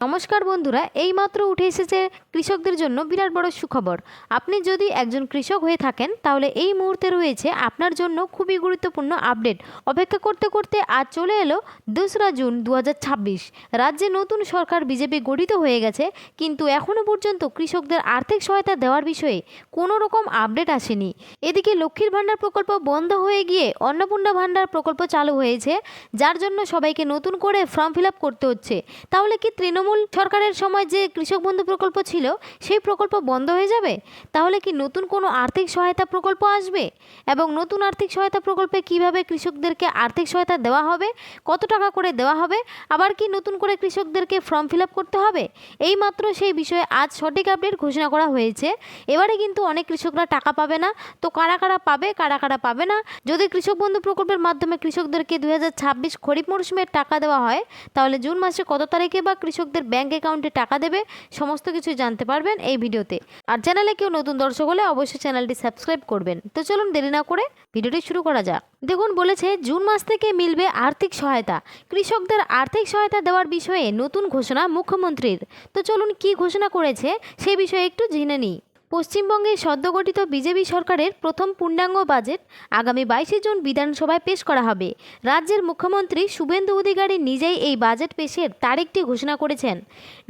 নমস্কার বন্ধুরা, এইমাত্র উঠে এসেছে কৃষকদের জন্য বিরাট বড় সুখবর। আপনি যদি একজন কৃষক হয়ে থাকেন তাহলে এই মুহূর্তে রয়েছে আপনার জন্য খুবই গুরুত্বপূর্ণ আপডেট। অপেক্ষা করতে করতে আজ চলে এলো 2রা জুন 2026। রাজ্যে নতুন সরকার বিজেপি গঠিত হয়ে গেছে, কিন্তু এখনও পর্যন্ত কৃষকদের আর্থিক সহায়তা দেওয়ার বিষয়ে কোনো রকম আপডেট আসেনি। এদিকে লক্ষ্মীর ভাণ্ডার প্রকল্প বন্ধ হয়ে গিয়ে অন্নপূর্ণা ভাণ্ডার প্রকল্প চালু হয়েছে, যার জন্য সবাইকে নতুন করে ফর্ম ফিল আপ করতে হচ্ছে। তাহলে কি তৃণমূল সরকারের সময় যে কৃষক বন্ধু প্রকল্প ছিল সেই প্রকল্প বন্ধ হয়ে যাবে? তাহলে কি নতুন কোনো আর্থিক সহায়তা প্রকল্প আসবে? এবং নতুন আর্থিক সহায়তা প্রকল্পে কিভাবে কৃষকদেরকে আর্থিক সহায়তা দেওয়া হবে, কত টাকা করে দেওয়া হবে, আবার কি নতুন করে কৃষকদেরকে ফর্ম ফিল আপ করতে হবে? এইমাত্র সেই বিষয়ে আজ সঠিক আপডেট ঘোষণা করা হয়েছে। এবারে কিন্তু অনেক কৃষকরা টাকা পাবে না। তো কারা কারা পাবে, কারা কারা পাবে না? যদি কৃষক বন্ধু প্রকল্পের মাধ্যমে কৃষকদেরকে 2026 খরিফ মরশুমের টাকা দেওয়া হয়, তাহলে জুন মাসে কত তারিখে বা কৃষকদের ব্যাংক অ্যাকাউন্টে টাকা দেবে, সমস্ত কিছু জানতে পারবেন এই ভিডিওতে। আর চ্যানেলে কেউ নতুন দর্শক হলে অবশ্যই চ্যানেলটি সাবস্ক্রাইব করবেন। তো চলুন দেরি না করে ভিডিওটি শুরু করা যাক। দেখুন, বলেছে জুন মাস থেকে মিলবে আর্থিক সহায়তা। কৃষকদের আর্থিক সহায়তা দেওয়ার বিষয়ে নতুন ঘোষণা মুখ্যমন্ত্রীর। তো চলুন কি ঘোষণা করেছে সেই বিষয়ে একটু জেনে নিই। পশ্চিমবঙ্গে সদ্যগঠিত বিজেপি সরকারের প্রথম পূর্ণাঙ্গ বাজেট আগামী 22শে জুন বিধানসভায় পেশ করা হবে। রাজ্যের মুখ্যমন্ত্রী শুভেন্দু অধিকারী নিজেই এই বাজেট পেশের তারিখটি ঘোষণা করেছেন।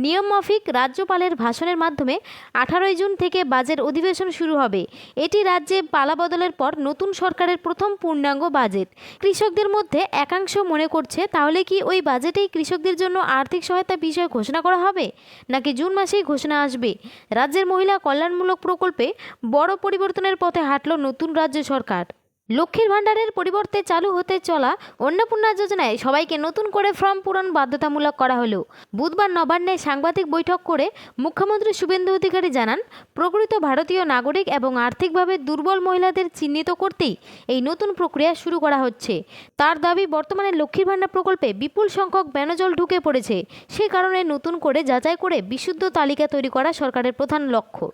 নিয়মমাফিক রাজ্যপালের ভাষণের মাধ্যমে 18ই জুন থেকে বাজেট অধিবেশন শুরু হবে। এটি রাজ্যে পালাবদলের পর নতুন সরকারের প্রথম পূর্ণাঙ্গ বাজেট। কৃষকদের মধ্যে একাংশ মনে করছে, তাহলে কি ওই বাজেটেই কৃষকদের জন্য আর্থিক সহায়তা বিষয়ে ঘোষণা করা হবে, নাকি জুন মাসেই ঘোষণা আসবে? রাজ্যের মহিলা কল্যাণমূলক প্রকল্পে বড় পরিবর্তনের পথে হাঁটল নতুন রাজ্য সরকার। লক্ষ্মীর ভাণ্ডারের পরিবর্তে চালু হতে চলা অন্নপূর্ণা যোজনায় সবাইকে নতুন করে ফর্ম পূরণ বাধ্যতামূলক করা হলো। বুধবার নবান্নে সাংবাদিক বৈঠক করে মুখ্যমন্ত্রী শুভেন্দু অধিকারী জানান, প্রকৃত ভারতীয় নাগরিক এবং আর্থিকভাবে দুর্বল মহিলাদের চিহ্নিত করতেই এই নতুন প্রক্রিয়া শুরু করা হচ্ছে। তার দাবি, বর্তমানে লক্ষ্মীর ভাণ্ডার প্রকল্পে বিপুল সংখ্যক বেনজল ঢুকে পড়েছে। সে কারণে নতুন করে যাচাই করে বিশুদ্ধ তালিকা তৈরি করা সরকারের প্রধান লক্ষ্য।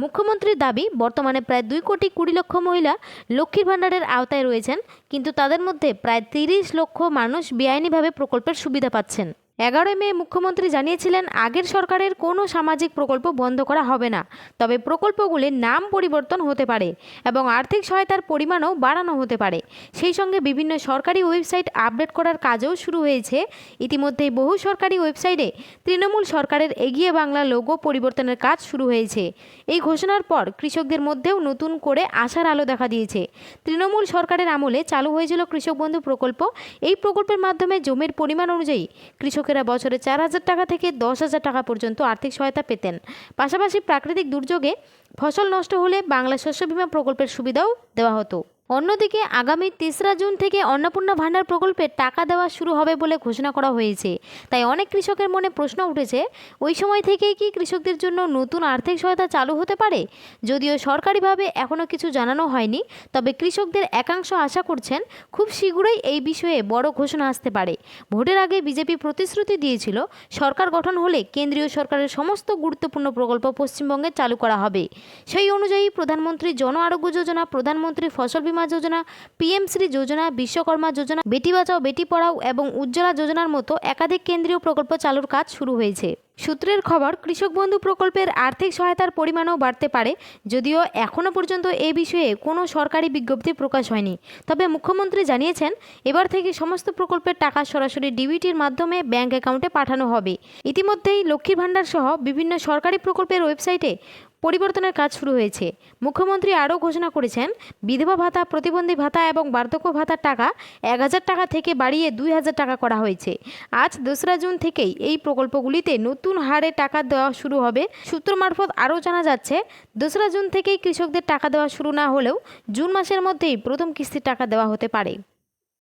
মুখ্যমন্ত্রীর দাবি, বর্তমানে প্রায় 2,20,00,000 মহিলা লক্ষ্মীর ভাণ্ডারের আওতায় রয়েছেন, কিন্তু তাদের মধ্যে প্রায় 30 লক্ষ মানুষ বেআইনিভাবে প্রকল্পের সুবিধা পাচ্ছেন। 11 মে মুখ্যমন্ত্রী জানিয়েছিলেন, আগের সরকারের কোনো সামাজিক প্রকল্প বন্ধ করা হবে না, তবে প্রকল্পগুলির নাম পরিবর্তন হতে পারে এবং আর্থিক সহায়তার পরিমাণও বাড়ানো হতে পারে। সেই সঙ্গে বিভিন্ন সরকারি ওয়েবসাইট আপডেট করার কাজও শুরু হয়েছে। ইতিমধ্যেই বহু সরকারি ওয়েবসাইটে তৃণমূল সরকারের এগিয়ে বাংলা লোগো পরিবর্তনের কাজ শুরু হয়েছে। এই ঘোষণার পর কৃষকদের মধ্যেও নতুন করে আশার আলো দেখা দিয়েছে। তৃণমূল সরকারের আমলে চালু হয়েছিল কৃষক বন্ধু প্রকল্প। এই প্রকল্পের মাধ্যমে জমির পরিমাণ অনুযায়ী কৃষকেরা বছরে 4,000 টাকা থেকে 10,000 টাকা পর্যন্ত আর্থিক সহায়তা পেতেন। পাশাপাশি প্রাকৃতিক দুর্যোগে ফসল নষ্ট হলে বাংলা শস্য বীমা প্রকল্পের সুবিধাও দেওয়া হতো। অন্যদিকে আগামী 3রা জুন থেকে অন্নপূর্ণা ভাণ্ডার প্রকল্পে টাকা দেওয়া শুরু হবে বলে ঘোষণা করা হয়েছে। তাই অনেক কৃষকের মনে প্রশ্ন উঠেছে, ওই সময় থেকেই কি কৃষকদের জন্য নতুন আর্থিক সহায়তা চালু হতে পারে? যদিও সরকারিভাবে এখনও কিছু জানানো হয়নি, তবে কৃষকদের একাংশ আশা করছেন খুব শীঘ্রই এই বিষয়ে বড় ঘোষণা আসতে পারে। ভোটের আগে বিজেপি প্রতিশ্রুতি দিয়েছিল, সরকার গঠন হলে কেন্দ্রীয় সরকারের সমস্ত গুরুত্বপূর্ণ প্রকল্প পশ্চিমবঙ্গে চালু করা হবে। সেই অনুযায়ী প্রধানমন্ত্রী জন আরোগ্য যোজনা, প্রধানমন্ত্রী ফসল বীমা যোজনা, পিএম শ্রী যোজনা, বিশ্বকর্মা যোজনা, বেটি বাঁচাও বেটি পড়াও এবং উজ্জ্বলা যোজনার মতো একাধিক কেন্দ্রীয় প্রকল্প চালুর কাজ শুরু হয়েছে। সূত্রের খবর, কৃষক বন্ধু প্রকল্পের আর্থিক সহায়তার পরিমাণও বাড়তে পারে। যদিও এখনও পর্যন্ত এ বিষয়ে কোনো সরকারি বিজ্ঞপ্তি প্রকাশ হয়নি, তবে মুখ্যমন্ত্রী জানিয়েছেন, এবার থেকে সমস্ত প্রকল্পের টাকা সরাসরি ডিবিটির মাধ্যমে ব্যাংক অ্যাকাউন্টে পাঠানো হবে। ইতিমধ্যেই লক্ষ্মীর ভাণ্ডার সহ বিভিন্ন সরকারি প্রকল্পের ওয়েবসাইটে পরিবর্তনের কাজ শুরু হয়েছে। মুখ্যমন্ত্রী আরও ঘোষণা করেছেন, বিধবা ভাতা, প্রতিবন্ধী ভাতা এবং বার্ধক্য ভাতার টাকা 1,000 টাকা থেকে বাড়িয়ে 2,000 টাকা করা হয়েছে। আজ 2রা জুন থেকেই এই প্রকল্পগুলিতে নতুন হারে টাকা দেওয়া শুরু হবে। সূত্র মারফত আরও জানা যাচ্ছে, 2রা জুন থেকেই কৃষকদের টাকা দেওয়া শুরু না হলেও জুন মাসের মধ্যেই প্রথম কিস্তির টাকা দেওয়া হতে পারে।